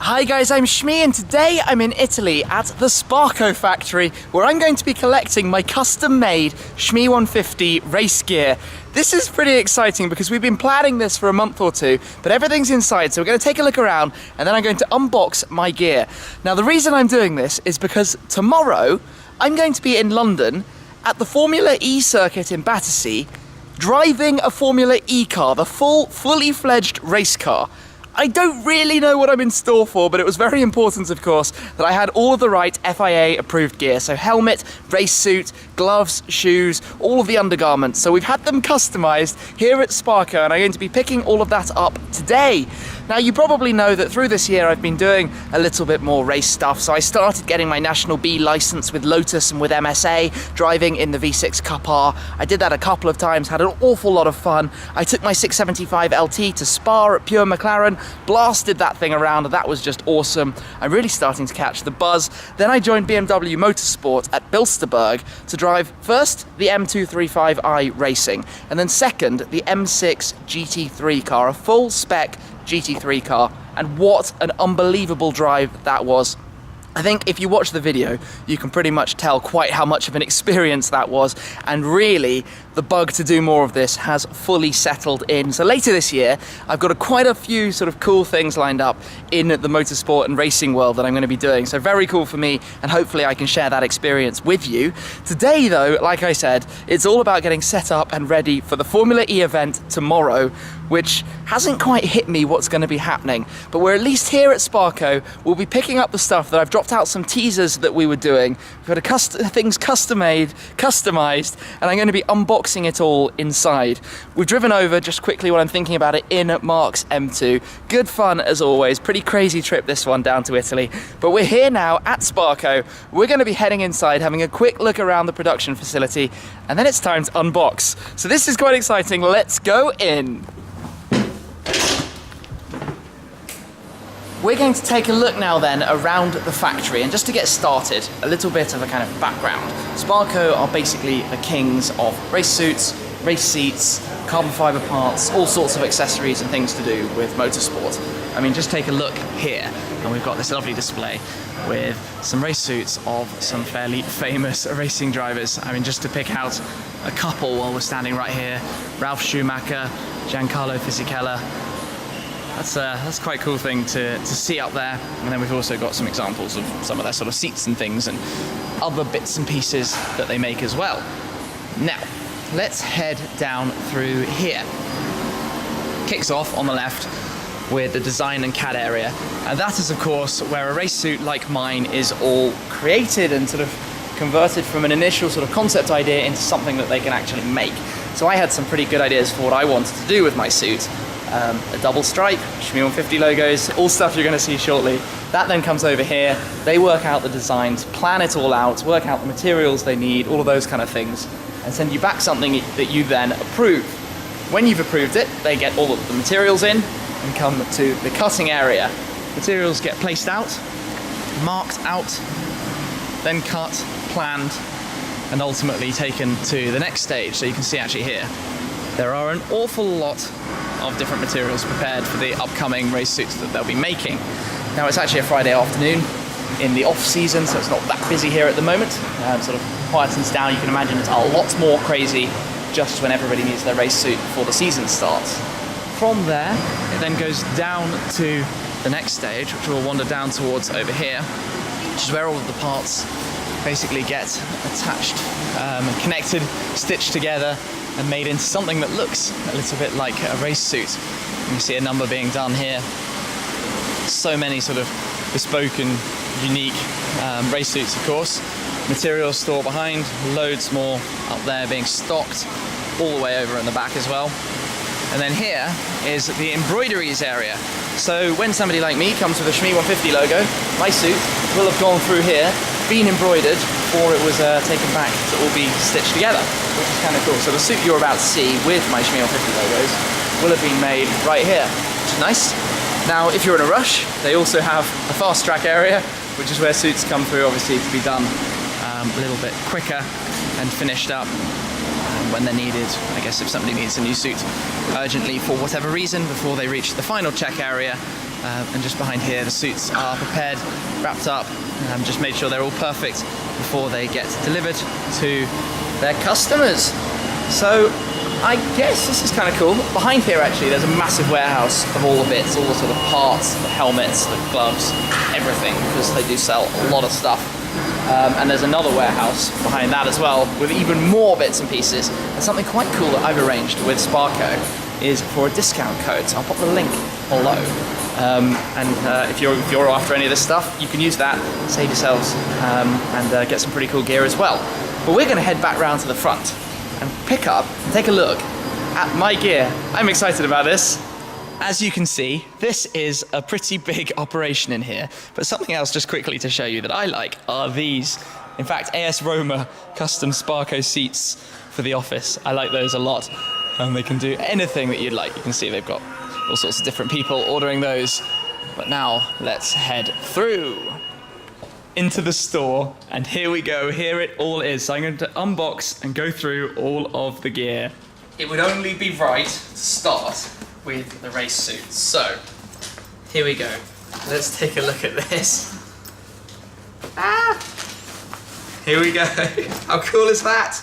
Hi guys, I'm Shmi and today I'm in Italy at the Sparco factory where I'm going to be collecting my custom-made Shmi 150 race gear. This is pretty exciting because we've been planning this for a month or two, but everything's inside, so we're going to take a look around and then I'm going to unbox my gear. Now the reason I'm doing this is because tomorrow I'm going to be in London at the Formula E circuit in Battersea, driving a Formula E car, the fully fledged race car. I don't really know what I'm in store for, but it was very important, of course, that I had all of the right FIA approved gear. So helmet, race suit, gloves, shoes, all of the undergarments. So we've had them customized here at Sparco and I'm going to be picking all of that up today. Now you probably know that through this year I've been doing a little bit more race stuff. So I started getting my National B license with Lotus and with MSA, driving in the V6 Cup R. I did that a couple of times, had an awful lot of fun. I took my 675 LT to Spa at Pure McLaren, blasted that thing around, and that was just awesome. I'm really starting to catch the buzz. Then I joined BMW Motorsport at Bilsterberg to drive first the M235i Racing, and then second the M6 GT3 car, a full spec GT3 car, and what an unbelievable drive that was. I think if you watch the video, you can pretty much tell quite how much of an experience that was, and really the bug to do more of this has fully settled in. So later this year, I've got quite a few sort of cool things lined up in the motorsport and racing world that I'm going to be doing. So very cool for me, and hopefully I can share that experience with you. Today though, like I said, it's all about getting set up and ready for the Formula E event tomorrow, which hasn't quite hit me what's going to be happening, but we're at least here at Sparco. We'll be picking up the stuff that I've dropped out some teasers that we were doing. We've got things custom-made, customized, and I'm going to be unboxing it all inside. We've driven over, just quickly while I'm thinking about it, in Mark's M2. Good fun as always, pretty crazy trip this one down to Italy, but we're here now at Sparco. We're going to be heading inside, having a quick look around the production facility, and then it's time to unbox. So this is quite exciting, let's go in. We're going to take a look now then around the factory, and just to get started, a little bit of a kind of background. Sparco are basically the kings of race suits, race seats, carbon fiber parts, all sorts of accessories and things to do with motorsport. I mean, just take a look here, and we've got this lovely display with some race suits of some fairly famous racing drivers. I mean, just to pick out a couple while we're standing right here, Ralf Schumacher, Giancarlo Fisichella. That's quite a cool thing to see up there. And then we've also got some examples of some of their sort of seats and things and other bits and pieces that they make as well. Now, let's head down through here. Kicks off on the left with the design and CAD area. And that is, of course, where a race suit like mine is all created and sort of converted from an initial sort of concept idea into something that they can actually make. So I had some pretty good ideas for what I wanted to do with my suit. A double stripe, Shmi 150 logos, all stuff you're going to see shortly. That then comes over here, they work out the designs, plan it all out, work out the materials they need, all of those kind of things, and send you back something that you then approve. When you've approved it, they get all of the materials in and come to the cutting area. Materials get placed out, marked out, then cut, planned, and ultimately taken to the next stage. So you can see actually here, there are an awful lot of different materials prepared for the upcoming race suits that they'll be making. Now it's actually a Friday afternoon in the off season, so it's not that busy here at the moment. Sort of quietens down. You can imagine it's a lot more crazy just when everybody needs their race suit before the season starts. From there, it then goes down to the next stage, which we'll wander down towards over here, which is where all of the parts basically get attached, connected, stitched together, and made into something that looks a little bit like a race suit. You can see a number being done here. So many sort of bespoke and unique race suits, of course. Materials stored behind, loads more up there being stocked, all the way over in the back as well. And then here is the embroideries area. So when somebody like me comes with a Shmi 150 logo, my suit will have gone through here, been embroidered, before it was taken back to all be stitched together, which is kind of cool. So the suit you're about to see with my Shmi 150 logos will have been made right here, which is nice. Now, if you're in a rush, they also have a fast track area, which is where suits come through, obviously, to be done a little bit quicker and finished up when they're needed. I guess if somebody needs a new suit urgently for whatever reason before they reach the final check area. And just behind here, the suits are prepared, wrapped up, just made sure they're all perfect before they get delivered to their customers. So I guess this is kind of cool. Behind here, actually, there's a massive warehouse of all the bits, all the sort of parts, the helmets, the gloves, everything, because they do sell a lot of stuff. And there's another warehouse behind that as well, with even more bits and pieces. And something quite cool that I've arranged with Sparco is for a discount code. So I'll pop the link below. If you're after any of this stuff, you can use that, save yourselves, and get some pretty cool gear as well. But we're going to head back round to the front and pick up, take a look at my gear. I'm excited about this. As you can see, this is a pretty big operation in here, but something else just quickly to show you that I like are these. In fact, AS Roma custom Sparco seats for the office. I like those a lot, and they can do anything that you'd like. You can see they've got all sorts of different people ordering those. But now let's head through into the store, and here we go, here it all is. So I'm going to unbox and go through all of the gear. It would only be right to start with the race suits. So, here we go. Let's take a look at this. Here we go. How cool is that?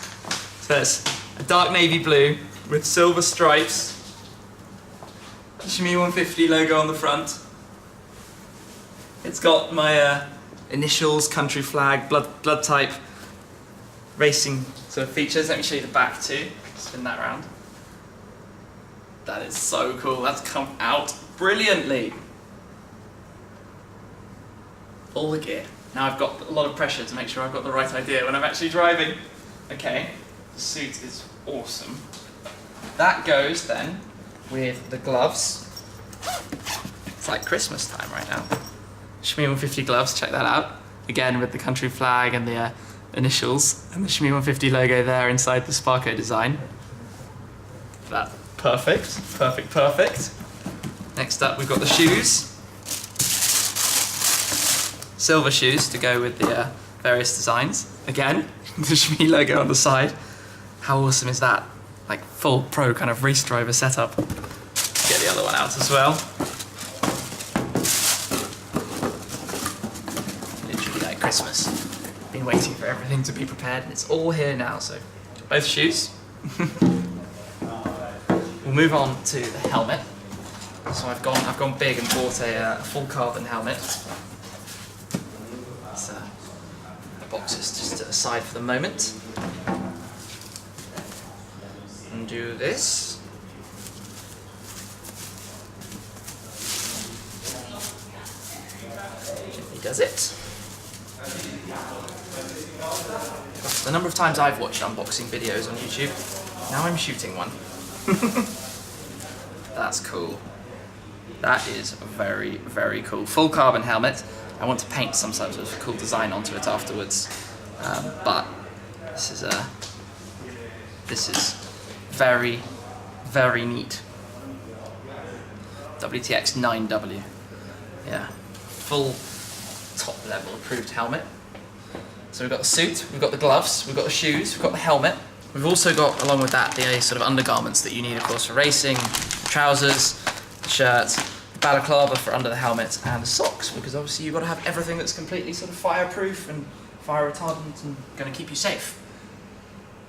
So it's a dark navy blue with silver stripes. Shimmy 150 logo on the front. It's got my initials, country flag, blood type, racing sort of features. Let me show you the back too. Spin that around. That is so cool. That's come out brilliantly. All the gear. Now I've got a lot of pressure to make sure I've got the right idea when I'm actually driving. Okay, the suit is awesome. That goes then with the gloves. It's like Christmas time right now. Shimmy 150 gloves, check that out. Again with the country flag and the initials and the Shimmy 150 logo there inside the Sparco design. That's perfect, perfect, perfect. Next up we've got the shoes. Silver shoes to go with the various designs. Again, the Shimmy logo on the side. How awesome is that? Like full pro kind of race driver setup. Get the other one out as well. Literally like Christmas. Been waiting for everything to be prepared, and it's all here now. So both shoes. We'll move on to the helmet. So I've gone big and bought a full carbon helmet. So the box is just aside for the moment. Undo this. Gently does it. The number of times I've watched unboxing videos on YouTube, now I'm shooting one. That's cool. That is very, very cool. Full carbon helmet. I want to paint some sort of cool design onto it afterwards, but this is very, very neat. WTX 9W. Yeah, full top level approved helmet. So we've got the suit, we've got the gloves, we've got the shoes, we've got the helmet. We've also got, along with that, the sort of undergarments that you need, of course, for racing, trousers, shirt, balaclava for under the helmet, and the socks, because obviously you've got to have everything that's completely sort of fireproof and fire retardant and going to keep you safe.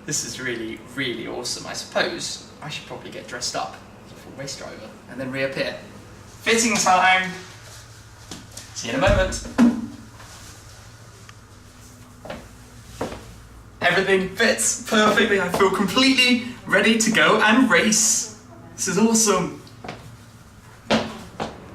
This is really, really awesome. I suppose I should probably get dressed up as a full race driver and then reappear. Fitting time! See you in a moment. Everything fits perfectly. I feel completely ready to go and race. This is awesome.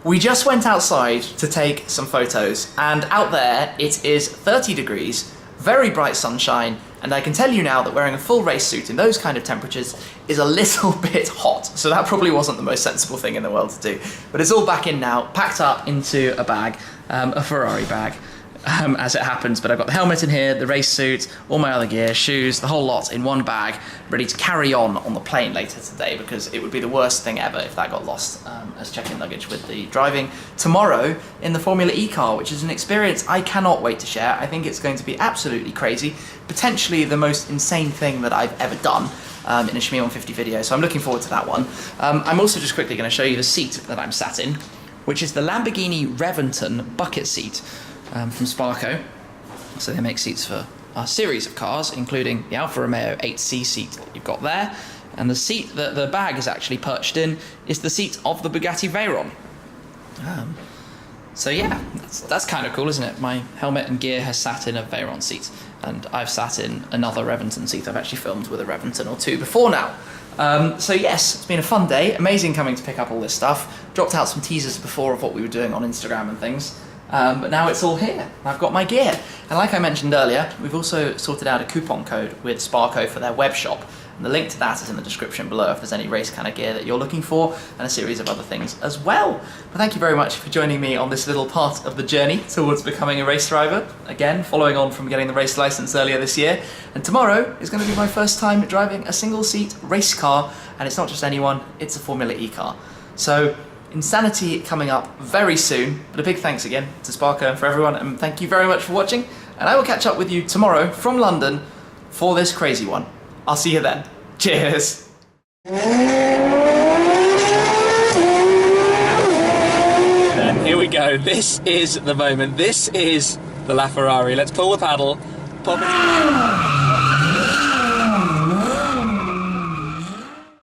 We just went outside to take some photos, and out there it is 30 degrees, very bright sunshine, and I can tell you now that wearing a full race suit in those kind of temperatures is a little bit hot, so that probably wasn't the most sensible thing in the world to do. But it's all back in now, packed up into a bag, a Ferrari bag, as it happens, but I've got the helmet in here, the race suit, all my other gear, shoes, the whole lot in one bag, ready to carry on the plane later today, because it would be the worst thing ever if that got lost as check-in luggage with the driving tomorrow in the Formula E car, which is an experience I cannot wait to share. I think it's going to be absolutely crazy, potentially the most insane thing that I've ever done. in a Shmee 150 video, so I'm looking forward to that one. I'm also just quickly going to show you the seat that I'm sat in, which is the Lamborghini Reventon bucket seat from Sparco. So they make seats for a series of cars, including the Alfa Romeo 8C seat that you've got there, and the seat that the bag is actually perched in is the seat of the Bugatti Veyron. So yeah, that's kind of cool, isn't it? My helmet and gear has sat in a Veyron seat, and I've sat in another Reventon seat. I've actually filmed with a Reventon or two before now. So yes, it's been a fun day. Amazing coming to pick up all this stuff. Dropped out some teasers before of what we were doing on Instagram and things. But now it's all here. I've got my gear. And like I mentioned earlier, we've also sorted out a coupon code with Sparco for their web shop. And the link to that is in the description below if there's any race kind of gear that you're looking for, and a series of other things as well. But thank you very much for joining me on this little part of the journey towards becoming a race driver. Again, following on from getting the race license earlier this year. And tomorrow is going to be my first time driving a single seat race car, and it's not just anyone, it's a Formula E car. So insanity coming up very soon, but a big thanks again to Sparco and for everyone, and thank you very much for watching, and I will catch up with you tomorrow from London for this crazy one. I'll see you then. Cheers! And here we go, this is the moment, this is the LaFerrari. Let's pull the paddle, pop it.